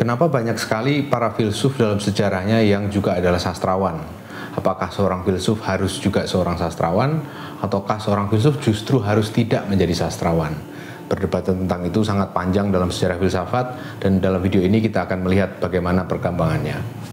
Kenapa banyak sekali para filsuf dalam sejarahnya yang juga adalah sastrawan? Apakah seorang filsuf harus juga seorang sastrawan, ataukah seorang filsuf justru harus tidak menjadi sastrawan? Perdebatan tentang itu sangat panjang dalam sejarah filsafat, dan dalam video ini kita akan melihat bagaimana perkembangannya.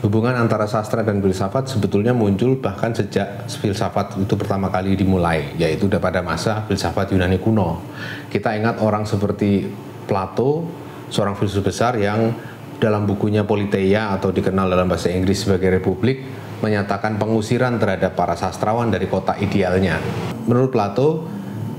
Hubungan antara sastra dan filsafat sebetulnya muncul bahkan sejak filsafat itu pertama kali dimulai, yaitu pada masa filsafat Yunani kuno. Kita ingat orang seperti Plato, seorang filsuf besar yang dalam bukunya Politeia atau dikenal dalam bahasa Inggris sebagai Republik, menyatakan pengusiran terhadap para sastrawan dari kota idealnya. Menurut Plato,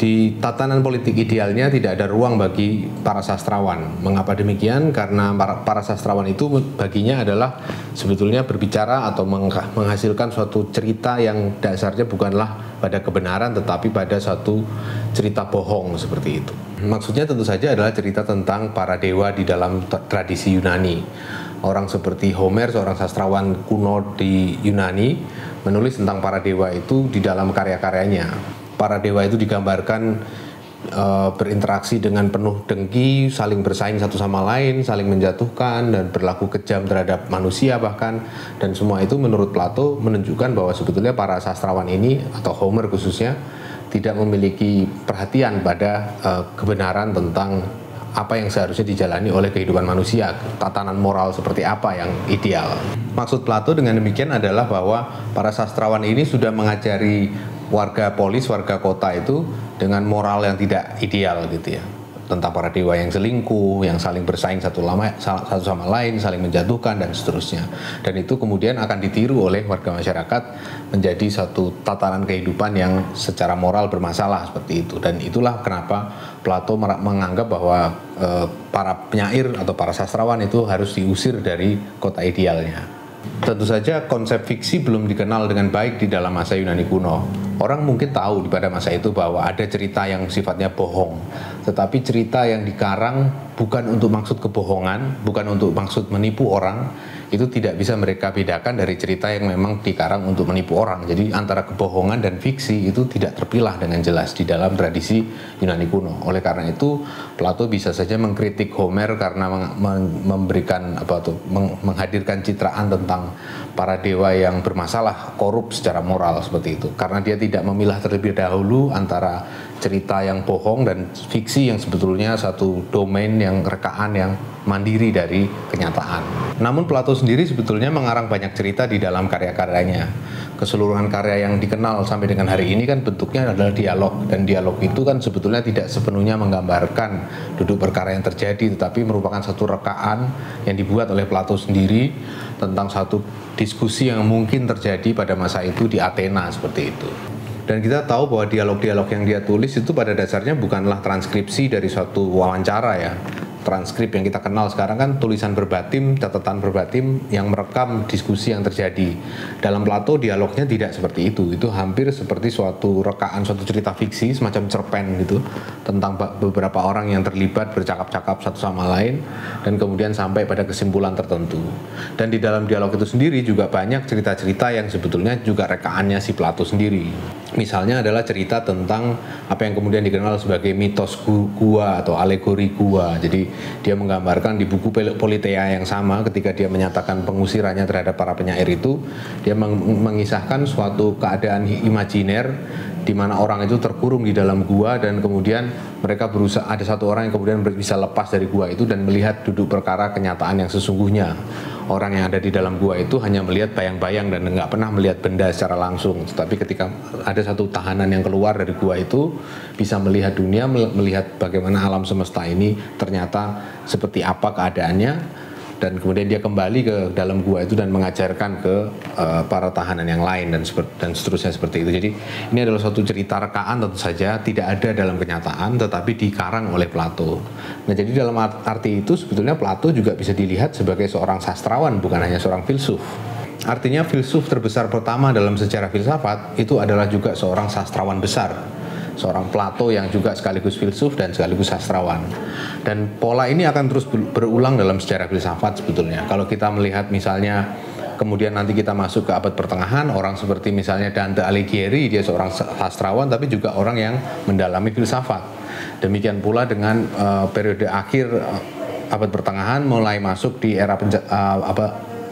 di tatanan politik idealnya tidak ada ruang bagi para sastrawan. Mengapa demikian? Karena para sastrawan itu baginya adalah sebetulnya berbicara atau menghasilkan suatu cerita yang dasarnya bukanlah pada kebenaran, tetapi pada suatu cerita bohong seperti itu. Maksudnya tentu saja adalah cerita tentang para dewa di dalam tradisi Yunani. Orang seperti Homer, seorang sastrawan kuno di Yunani, menulis tentang para dewa itu di dalam karya-karyanya. Para dewa itu digambarkan berinteraksi dengan penuh dengki, saling bersaing satu sama lain, saling menjatuhkan, dan berlaku kejam terhadap manusia bahkan. Dan semua itu menurut Plato menunjukkan bahwa sebetulnya para sastrawan ini, atau Homer khususnya, tidak memiliki perhatian pada kebenaran tentang apa yang seharusnya dijalani oleh kehidupan manusia, tatanan moral seperti apa yang ideal. Maksud Plato dengan demikian adalah bahwa para sastrawan ini sudah mengajari warga polis, warga kota itu dengan moral yang tidak ideal gitu ya, tentang para dewa yang selingkuh, yang saling bersaing satu sama lain, saling menjatuhkan dan seterusnya. Dan itu kemudian akan ditiru oleh warga masyarakat menjadi satu tatanan kehidupan yang secara moral bermasalah seperti itu. Dan itulah kenapa Plato menganggap bahwa para penyair atau para sastrawan itu harus diusir dari kota idealnya. Tentu saja konsep fiksi belum dikenal dengan baik di dalam masa Yunani kuno. Orang mungkin tahu pada masa itu bahwa ada cerita yang sifatnya bohong, tetapi cerita yang dikarang bukan untuk maksud kebohongan, bukan untuk maksud menipu orang, itu tidak bisa mereka bedakan dari cerita yang memang dikarang untuk menipu orang. Jadi antara kebohongan dan fiksi itu tidak terpilah dengan jelas di dalam tradisi Yunani kuno. Oleh karena itu, Plato bisa saja mengkritik Homer karena memberikan menghadirkan citraan tentang para dewa yang bermasalah, korup secara moral seperti itu. Karena dia tidak memilah terlebih dahulu antara cerita yang bohong dan fiksi yang sebetulnya satu domain yang rekaan yang mandiri dari kenyataan. Namun Plato sendiri sebetulnya mengarang banyak cerita di dalam karya-karyanya. Keseluruhan karya yang dikenal sampai dengan hari ini kan bentuknya adalah dialog, dan dialog itu kan sebetulnya tidak sepenuhnya menggambarkan duduk perkara yang terjadi, tetapi merupakan satu rekaan yang dibuat oleh Plato sendiri tentang satu diskusi yang mungkin terjadi pada masa itu di Athena seperti itu. Dan kita tahu bahwa dialog-dialog yang dia tulis itu pada dasarnya bukanlah transkripsi dari suatu wawancara ya. Transkrip yang kita kenal sekarang kan tulisan verbatim, catatan verbatim yang merekam diskusi yang terjadi. Dalam Plato dialognya tidak seperti itu hampir seperti suatu rekaan, suatu cerita fiksi, semacam cerpen gitu, tentang beberapa orang yang terlibat bercakap-cakap satu sama lain, dan kemudian sampai pada kesimpulan tertentu. Dan di dalam dialog itu sendiri juga banyak cerita-cerita yang sebetulnya juga rekaannya si Plato sendiri. Misalnya adalah cerita tentang apa yang kemudian dikenal sebagai mitos gua atau alegori gua. Jadi dia menggambarkan di buku Politeia yang sama, ketika dia menyatakan pengusirannya terhadap para penyair itu, dia mengisahkan suatu keadaan imajiner di mana orang itu terkurung di dalam gua, dan kemudian mereka berusaha, ada satu orang yang kemudian bisa lepas dari gua itu dan melihat duduk perkara kenyataan yang sesungguhnya. Orang yang ada di dalam gua itu hanya melihat bayang-bayang dan nggak pernah melihat benda secara langsung. Tetapi ketika ada satu tahanan yang keluar dari gua itu, bisa melihat dunia, melihat bagaimana alam semesta ini ternyata seperti apa keadaannya. Dan kemudian dia kembali ke dalam gua itu dan mengajarkan ke para tahanan yang lain dan seterusnya seperti itu. Jadi ini adalah suatu cerita rekaan, tentu saja tidak ada dalam kenyataan, tetapi dikarang oleh Plato. Nah, jadi dalam arti itu sebetulnya Plato juga bisa dilihat sebagai seorang sastrawan, bukan hanya seorang filsuf. Artinya filsuf terbesar pertama dalam sejarah filsafat itu adalah juga seorang sastrawan besar, seorang Plato yang juga sekaligus filsuf dan sekaligus sastrawan. Dan pola ini akan terus berulang dalam sejarah filsafat sebetulnya. Kalau kita melihat misalnya Kemudian nanti kita masuk ke abad pertengahan, orang seperti misalnya Dante Alighieri, dia seorang sastrawan tapi juga orang yang mendalami filsafat. Demikian pula dengan periode akhir abad pertengahan mulai masuk di era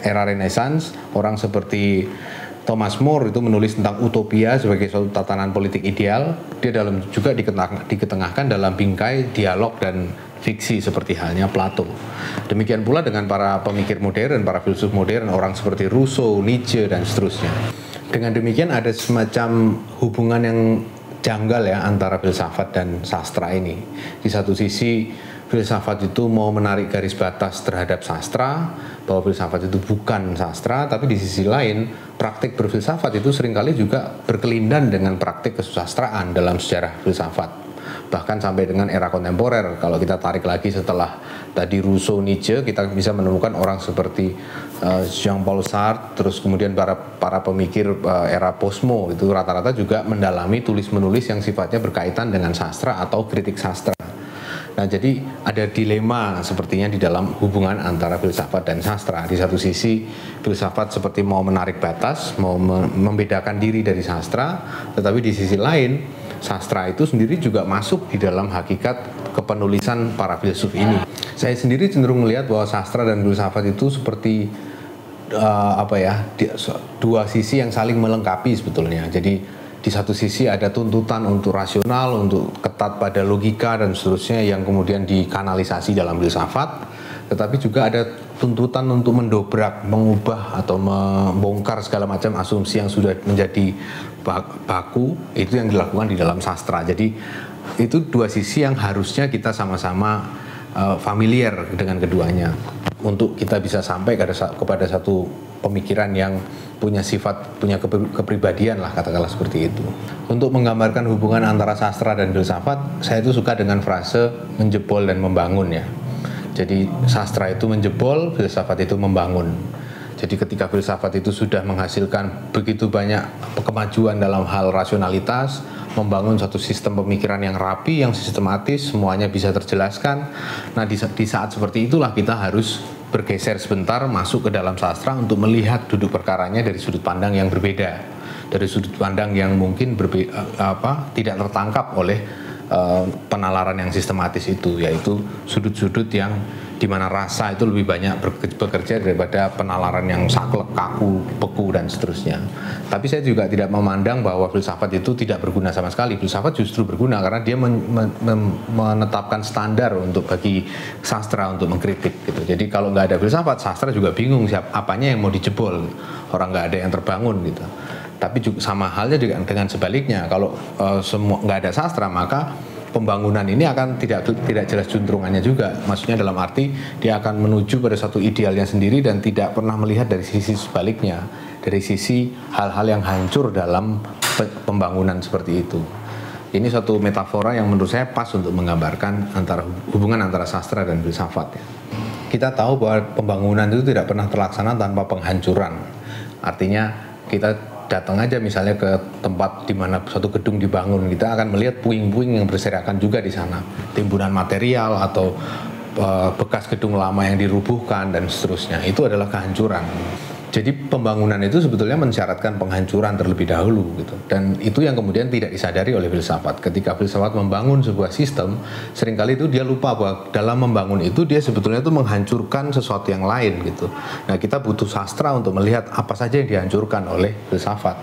era Renaissance, orang seperti Thomas More itu menulis tentang utopia sebagai suatu tatanan politik ideal. Dia juga diketengahkan dalam bingkai dialog dan fiksi seperti halnya Plato. Demikian pula dengan para pemikir modern, para filsuf modern, orang seperti Rousseau, Nietzsche, dan seterusnya. Dengan demikian ada semacam hubungan yang janggal ya antara filsafat dan sastra ini. Di satu sisi filsafat itu mau menarik garis batas terhadap sastra, bahwa filsafat itu bukan sastra, tapi di sisi lain praktik berfilsafat itu seringkali juga berkelindan dengan praktik kesusastraan dalam sejarah filsafat. Bahkan sampai dengan era kontemporer, kalau kita tarik lagi setelah tadi Rousseau, Nietzsche, kita bisa menemukan orang seperti Jean-Paul Sartre, terus kemudian para pemikir era posmo itu rata-rata juga mendalami tulis-menulis yang sifatnya berkaitan dengan sastra atau kritik sastra. Nah, jadi ada dilema sepertinya di dalam hubungan antara filsafat dan sastra. Di satu sisi filsafat seperti mau menarik batas, mau membedakan diri dari sastra, tetapi di sisi lain sastra itu sendiri juga masuk di dalam hakikat kepenulisan para filsuf ini. Saya sendiri cenderung melihat bahwa sastra dan filsafat itu seperti dua sisi yang saling melengkapi sebetulnya. Jadi di satu sisi ada tuntutan untuk rasional, untuk ketat pada logika dan seterusnya yang kemudian dikanalisasi dalam filsafat, tetapi juga ada tuntutan untuk mendobrak, mengubah atau membongkar segala macam asumsi yang sudah menjadi baku, itu yang dilakukan di dalam sastra. Jadi itu dua sisi yang harusnya kita sama-sama familiar dengan keduanya untuk kita bisa sampai kepada satu pemikiran yang punya sifat, punya kepribadian lah, katakanlah seperti itu. Untuk menggambarkan hubungan antara sastra dan filsafat, saya itu suka dengan frase menjebol dan membangun ya. Jadi sastra itu menjebol, filsafat itu membangun. Jadi ketika filsafat itu sudah menghasilkan begitu banyak kemajuan dalam hal rasionalitas, membangun satu sistem pemikiran yang rapi, yang sistematis, semuanya bisa terjelaskan. Nah di saat seperti itulah kita harus bergeser sebentar masuk ke dalam sastra untuk melihat duduk perkaranya dari sudut pandang yang berbeda, dari sudut pandang yang mungkin tidak tertangkap oleh penalaran yang sistematis itu, yaitu sudut-sudut yang dimana rasa itu lebih banyak bekerja daripada penalaran yang saklek, kaku, beku, dan seterusnya. Tapi saya juga tidak memandang bahwa filsafat itu tidak berguna sama sekali. Filsafat justru berguna karena dia menetapkan standar untuk bagi sastra untuk mengkritik gitu. Jadi kalau nggak ada filsafat, sastra juga bingung apanya yang mau dijebol, orang nggak ada yang terbangun gitu. Tapi juga sama halnya dengan sebaliknya, kalau semua nggak ada sastra, maka pembangunan ini akan tidak jelas juntrungannya juga. Maksudnya dalam arti dia akan menuju pada satu idealnya sendiri dan tidak pernah melihat dari sisi sebaliknya, dari sisi hal-hal yang hancur dalam pembangunan seperti itu. Ini suatu metafora yang menurut saya pas untuk menggambarkan hubungan antara sastra dan filsafat ya. Kita tahu bahwa pembangunan itu tidak pernah terlaksana tanpa penghancuran. Artinya kita datang aja misalnya ke tempat di mana suatu gedung dibangun, kita akan melihat puing-puing yang berserakan juga di sana, timbunan material atau bekas gedung lama yang dirubuhkan dan seterusnya. Itu adalah kehancuran. Jadi pembangunan itu sebetulnya mensyaratkan penghancuran terlebih dahulu gitu. Dan itu yang kemudian tidak disadari oleh filsafat. Ketika filsafat membangun sebuah sistem, seringkali itu dia lupa bahwa dalam membangun itu dia sebetulnya itu menghancurkan sesuatu yang lain gitu. Nah, kita butuh sastra untuk melihat apa saja yang dihancurkan oleh filsafat.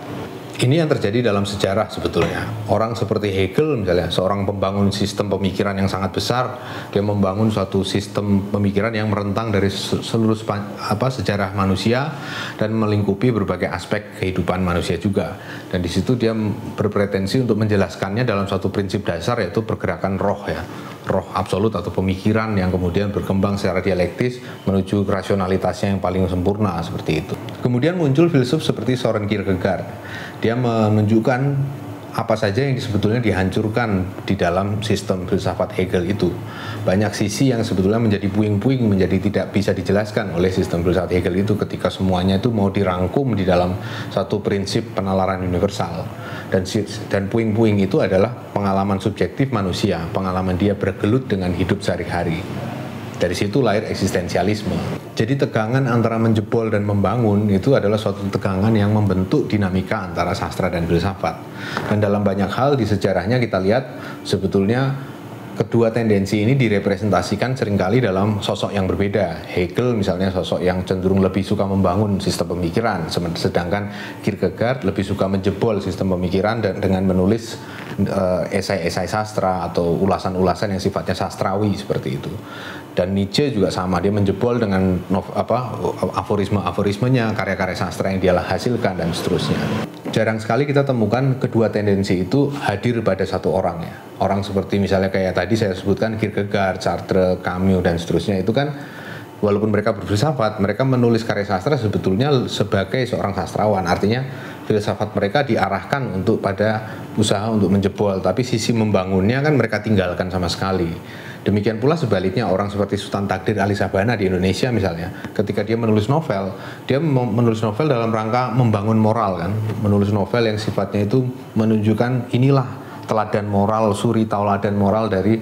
Ini yang terjadi dalam sejarah sebetulnya. Orang seperti Hegel misalnya, seorang pembangun sistem pemikiran yang sangat besar, dia membangun suatu sistem pemikiran yang merentang dari seluruh sejarah manusia dan melingkupi berbagai aspek kehidupan manusia juga. Dan di situ dia berpretensi untuk menjelaskannya dalam suatu prinsip dasar, yaitu pergerakan roh ya. Roh absolut atau pemikiran yang kemudian berkembang secara dialektis menuju rasionalitasnya yang paling sempurna seperti itu. Kemudian muncul filsuf seperti Søren Kierkegaard. Dia menunjukkan apa saja yang sebetulnya dihancurkan di dalam sistem filsafat Hegel itu. Banyak sisi yang sebetulnya menjadi puing-puing, menjadi tidak bisa dijelaskan oleh sistem filsafat Hegel itu ketika semuanya itu mau dirangkum di dalam satu prinsip penalaran universal. Dan puing-puing itu adalah pengalaman subjektif manusia, pengalaman dia bergelut dengan hidup sehari-hari. Dari situ lahir eksistensialisme. Jadi tegangan antara menjebol dan membangun itu adalah suatu tegangan yang membentuk dinamika antara sastra dan filsafat. Dan dalam banyak hal di sejarahnya kita lihat sebetulnya kedua tendensi ini direpresentasikan seringkali dalam sosok yang berbeda. Hegel misalnya sosok yang cenderung lebih suka membangun sistem pemikiran, sedangkan Kierkegaard lebih suka menjebol sistem pemikiran dan dengan menulis esai-esai sastra atau ulasan-ulasan yang sifatnya sastrawi seperti itu. Dan Nietzsche juga sama, dia menjebol dengan aforisme-aforismenya, karya-karya sastra yang dia hasilkan dan seterusnya. Jarang sekali kita temukan kedua tendensi itu hadir pada satu orang ya. Orang seperti misalnya kayak tadi saya sebutkan Kierkegaard, Sartre, Camus dan seterusnya itu kan walaupun mereka berfilsafat, mereka menulis karya sastra sebetulnya sebagai seorang sastrawan. Artinya filsafat mereka diarahkan untuk pada usaha untuk menjebol, tapi sisi membangunnya kan mereka tinggalkan sama sekali. Demikian pula sebaliknya orang seperti Sultan Takdir Ali Sabana di Indonesia misalnya, ketika dia menulis novel, dia menulis novel dalam rangka membangun moral kan, menulis novel yang sifatnya itu menunjukkan inilah teladan moral, suri tauladan moral dari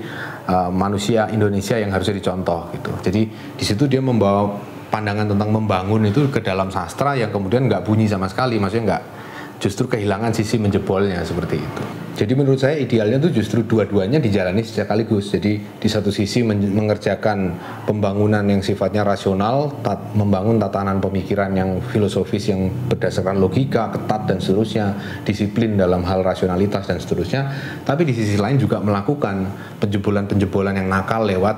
manusia Indonesia yang harusnya dicontoh gitu. Jadi di situ dia membawa pandangan tentang membangun itu ke dalam sastra yang kemudian nggak bunyi sama sekali, maksudnya nggak, justru kehilangan sisi menjebolnya seperti itu. Jadi menurut saya idealnya itu justru dua-duanya dijalani sekaligus. Jadi di satu sisi mengerjakan pembangunan yang sifatnya rasional, membangun tatanan pemikiran yang filosofis yang berdasarkan logika, ketat dan seterusnya, disiplin dalam hal rasionalitas dan seterusnya. Tapi di sisi lain juga melakukan penjebolan-penjebolan yang nakal lewat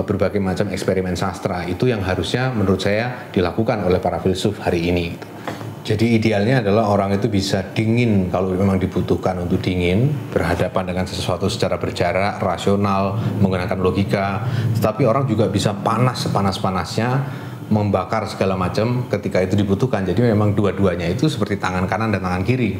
berbagai macam eksperimen sastra. Itu yang harusnya menurut saya dilakukan oleh para filsuf hari ini. Jadi idealnya adalah orang itu bisa dingin kalau memang dibutuhkan untuk dingin, berhadapan dengan sesuatu secara berjarak, rasional, menggunakan logika. Tetapi orang juga bisa panas sepanas-panasnya, membakar segala macam ketika itu dibutuhkan. Jadi memang dua-duanya itu seperti tangan kanan dan tangan kiri.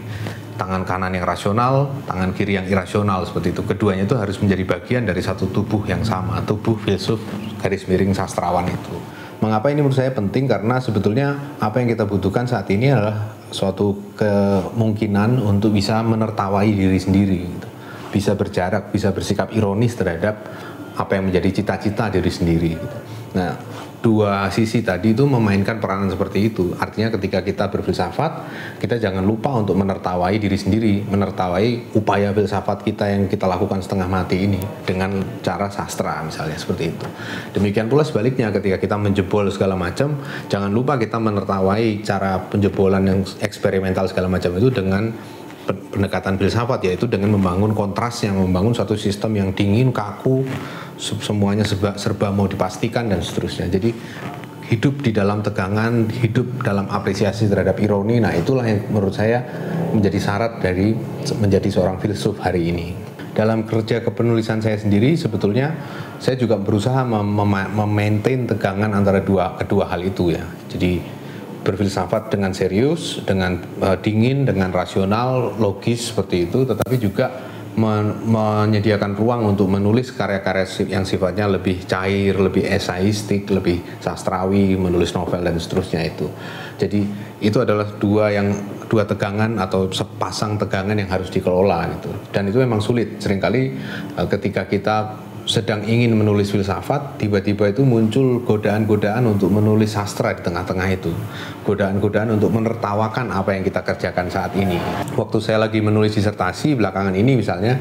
Tangan kanan yang rasional, tangan kiri yang irasional seperti itu. Keduanya itu harus menjadi bagian dari satu tubuh yang sama, tubuh filsuf garis miring sastrawan itu. Mengapa ini menurut saya penting? Karena sebetulnya apa yang kita butuhkan saat ini adalah suatu kemungkinan untuk bisa menertawai diri sendiri gitu. Bisa berjarak, bisa bersikap ironis terhadap apa yang menjadi cita-cita diri sendiri gitu. Nah, dua sisi tadi itu memainkan peranan seperti itu. Artinya ketika kita berfilsafat, kita jangan lupa untuk menertawai diri sendiri, menertawai upaya filsafat kita yang kita lakukan setengah mati ini dengan cara sastra misalnya seperti itu. Demikian pula sebaliknya ketika kita menjebol segala macam, jangan lupa kita menertawai cara penjebolan yang eksperimental segala macam itu dengan pendekatan filsafat, yaitu dengan membangun kontras, yang membangun satu sistem yang dingin, kaku, semuanya serba mau dipastikan dan seterusnya. Jadi hidup di dalam tegangan, hidup dalam apresiasi terhadap ironi, nah itulah yang menurut saya menjadi syarat dari menjadi seorang filsuf hari ini. Dalam kerja kepenulisan saya sendiri sebetulnya saya juga berusaha memaintain tegangan antara kedua hal itu ya. Jadi berfilsafat dengan serius, dengan dingin, dengan rasional, logis seperti itu, tetapi juga menyediakan ruang untuk menulis karya-karya yang sifatnya lebih cair, lebih esaistik, lebih sastrawi, menulis novel dan seterusnya itu. Jadi itu adalah dua tegangan atau sepasang tegangan yang harus dikelola gitu. Dan itu memang sulit. Seringkali ketika kita sedang ingin menulis filsafat, tiba-tiba itu muncul godaan-godaan untuk menulis sastra di tengah-tengah itu. Godaan-godaan untuk menertawakan apa yang kita kerjakan saat ini. Waktu saya lagi menulis disertasi belakangan ini misalnya,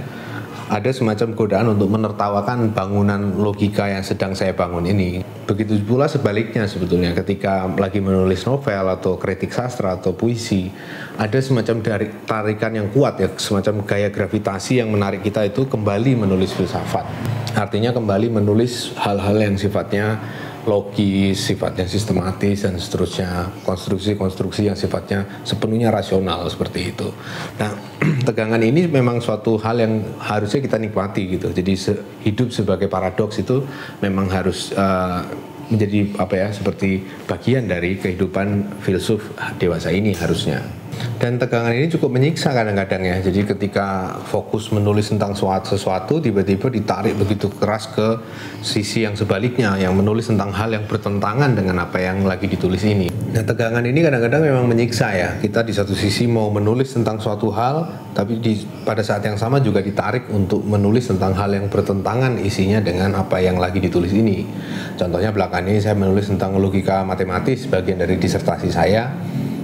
ada semacam godaan untuk menertawakan bangunan logika yang sedang saya bangun ini. Begitu pula sebaliknya sebetulnya ketika lagi menulis novel atau kritik sastra atau puisi, ada semacam tarikan yang kuat ya, semacam gaya gravitasi yang menarik kita itu kembali menulis filsafat. Artinya kembali menulis hal-hal yang sifatnya logis, sifatnya sistematis dan seterusnya, konstruksi-konstruksi yang sifatnya sepenuhnya rasional seperti itu. Nah, tegangan ini memang suatu hal yang harusnya kita nikmati gitu. Jadi hidup sebagai paradoks itu memang harus menjadi seperti bagian dari kehidupan filsuf dewasa ini harusnya. Dan tegangan ini cukup menyiksa kadang-kadang ya. Jadi ketika fokus menulis tentang sesuatu, tiba-tiba ditarik begitu keras ke sisi yang sebaliknya, yang menulis tentang hal yang bertentangan dengan apa yang lagi ditulis ini. Nah, tegangan ini kadang-kadang memang menyiksa ya. Kita di satu sisi mau menulis tentang suatu hal, tapi pada saat yang sama juga ditarik untuk menulis tentang hal yang bertentangan isinya dengan apa yang lagi ditulis ini. Contohnya belakangan ini saya menulis tentang logika matematis, bagian dari disertasi saya.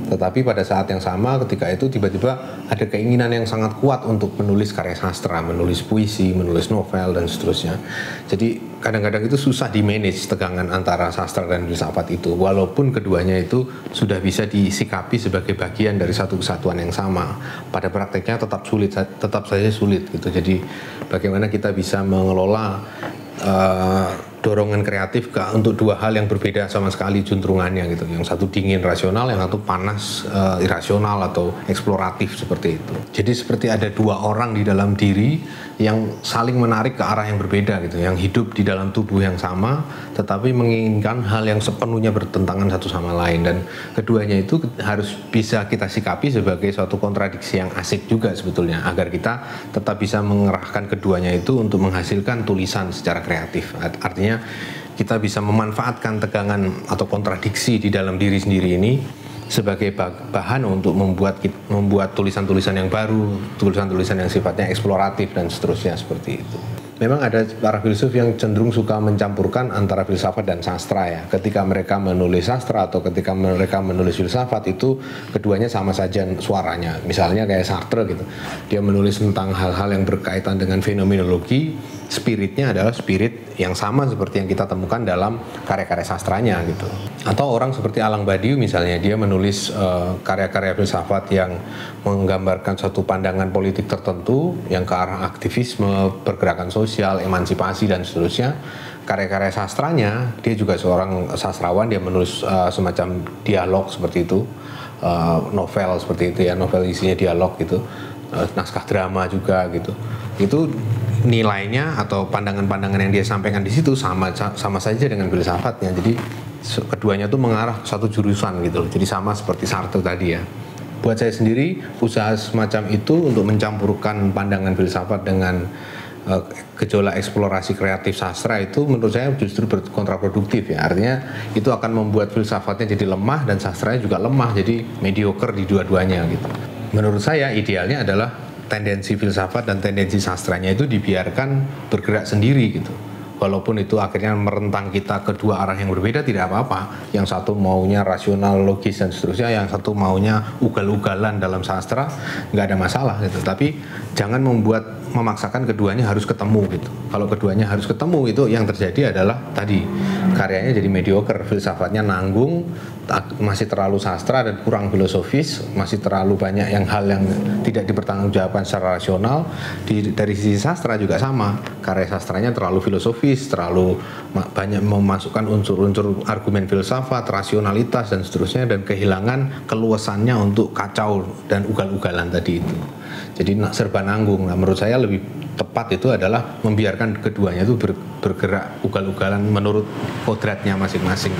Tetapi pada saat yang sama ketika itu tiba-tiba ada keinginan yang sangat kuat untuk menulis karya sastra, menulis puisi, menulis novel, dan seterusnya. Jadi kadang-kadang itu susah di-manage tegangan antara sastra dan filsafat itu, walaupun keduanya itu sudah bisa disikapi sebagai bagian dari satu kesatuan yang sama. Pada prakteknya tetap saja sulit gitu. Jadi bagaimana kita bisa mengelola dorongan kreatif untuk dua hal yang berbeda sama sekali juntrungannya gitu. Yang satu dingin rasional, yang satu panas irasional atau eksploratif seperti itu. Jadi seperti ada dua orang di dalam diri yang saling menarik ke arah yang berbeda gitu, yang hidup di dalam tubuh yang sama tetapi menginginkan hal yang sepenuhnya bertentangan satu sama lain, dan keduanya itu harus bisa kita sikapi sebagai suatu kontradiksi yang asik juga sebetulnya, agar kita tetap bisa mengerahkan keduanya itu untuk menghasilkan tulisan secara kreatif. Artinya kita bisa memanfaatkan tegangan atau kontradiksi di dalam diri sendiri ini sebagai bahan untuk membuat tulisan-tulisan yang baru, tulisan-tulisan yang sifatnya eksploratif dan seterusnya seperti itu. Memang ada para filsuf yang cenderung suka mencampurkan antara filsafat dan sastra ya. Ketika mereka menulis sastra atau ketika mereka menulis filsafat, itu keduanya sama saja suaranya. Misalnya kayak Sartre gitu. Dia menulis tentang hal-hal yang berkaitan dengan fenomenologi, spiritnya adalah spirit yang sama seperti yang kita temukan dalam karya-karya sastranya gitu. Atau orang seperti Alang Badiou misalnya, dia menulis karya-karya filsafat yang menggambarkan suatu pandangan politik tertentu yang ke arah aktivisme, pergerakan sosial, emansipasi dan seterusnya. Karya-karya sastranya, dia juga seorang sastrawan, dia menulis semacam dialog seperti itu, novel seperti itu ya, novel isinya dialog gitu, naskah drama juga gitu. Itu nilainya atau pandangan-pandangan yang dia sampaikan di situ sama saja dengan filsafatnya. Jadi keduanya tuh mengarah ke satu jurusan gitu. Jadi sama seperti Sartre tadi ya. Buat saya sendiri, usaha semacam itu untuk mencampurkan pandangan filsafat dengan gejolak eksplorasi kreatif sastra itu menurut saya justru kontraproduktif ya. Artinya itu akan membuat filsafatnya jadi lemah dan sastranya juga lemah, jadi mediocre di dua-duanya gitu. Menurut saya idealnya adalah tendensi filsafat dan tendensi sastranya itu dibiarkan bergerak sendiri gitu. Walaupun itu akhirnya merentang kita ke dua arah yang berbeda, tidak apa-apa. Yang satu maunya rasional, logis dan seterusnya, yang satu maunya ugal-ugalan dalam sastra, nggak ada masalah gitu. Tapi jangan memaksakan keduanya harus ketemu gitu. Kalau keduanya harus ketemu, itu yang terjadi adalah tadi karyanya jadi mediocre, filsafatnya nanggung, masih terlalu sastra dan kurang filosofis, masih terlalu banyak hal yang tidak dipertanggungjawabkan secara rasional. Dari sisi sastra juga sama, karya sastranya terlalu filosofis, terlalu banyak memasukkan unsur-unsur argumen filsafat, rasionalitas dan seterusnya, dan kehilangan keluasannya untuk kacau dan ugal-ugalan tadi itu. Jadi serba nanggung. Nah, menurut saya lebih tepat itu adalah membiarkan keduanya itu bergerak ugal-ugalan menurut kodratnya masing-masing.